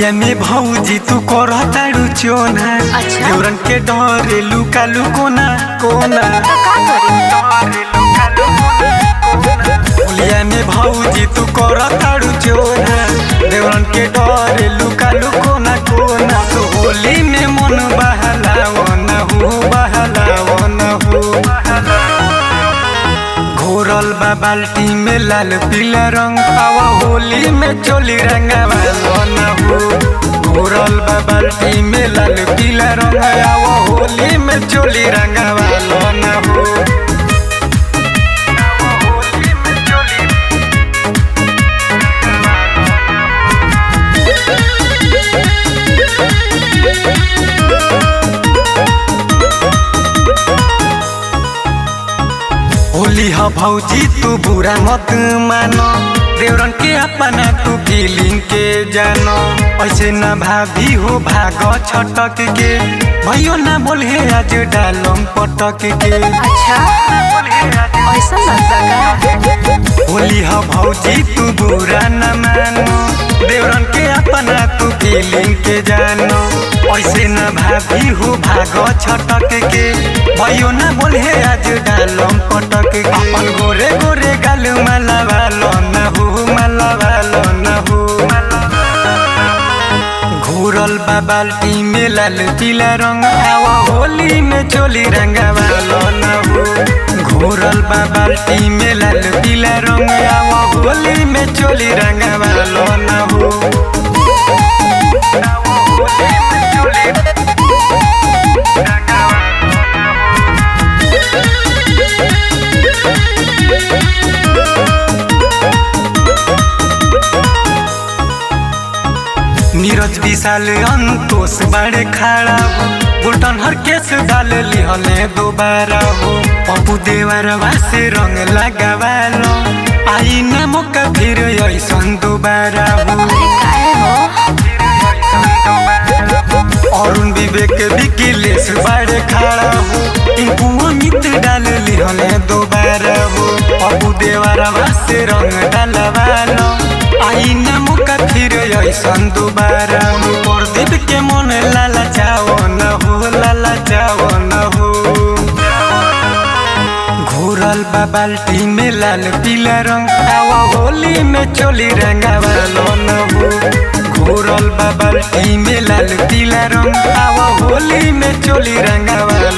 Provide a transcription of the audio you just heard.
होलिया में भौजी तू करताड़ू चोना। अच्छा। देवरन के डरे लुका लुकोना कोना। होलिया में भौजी तू करताड़ू चोना। देवरन के डरे लुका लुकोना कोना। तो होली में मन बहलावना हो बहलावना हो। घोरल बा बाल्टी में लाल पीला रंग आवा होली में चोली रंगावाना हो। घोरल बा बाल्टी में लाल पीला रंग आवा होली में चोली रंगावाना हो। होली ह भौजी तू बुरा मत मानो। देवरन के अपना तू फीलिंग के जानो। ऐसे न भाभी हो भाग छटक के भैया ना बोले आज डालम पटक के। अच्छा ऐसा लगा। होली ह भौजी तू बुरा न मानो। देवरन के अपना तू फीलिंग के जानो। ऐसे न भाभी हो भाग छटक के भैया ना बोले आज डालम पटक के। अपन गोरे गोरे गाल मलावालो न हो मलावालो न हो। घोरल बा बाल्टी में लाल पीला रंग आवा होली में चोली रंगावालो न हो। घोरल बा बाल्टी में लाल पीला रंग आवा होली में चोली रंगावालो न हो। नीरज विशाल अंतोष बड़े खड़ा हो। बुलटन हर केस डाल लिहले दोबारा हो। पप्पू देवरवा से रंग लगावालो आई न मौका फिर ऐसन दोबारा हो। अरे काहे हो? अरुण विवेक विकिलेश बड़े खड़ा हो। इनको अमित डाल लिहले दोबारा हो। पप्पू देवरवा से रंग डालवालो आई न मौका फिर ऐसन दोबारा हो। प्रदीप के मन लाला चाओ न हो लाला चाओ न हो। घोरल बा बाल्टी में लाल पीला रंग आवा होली में चोली रंगावालो न हो। घोरल बा बाल्टी में लाल पीला रंग आवा होली में चोली रंगावालो।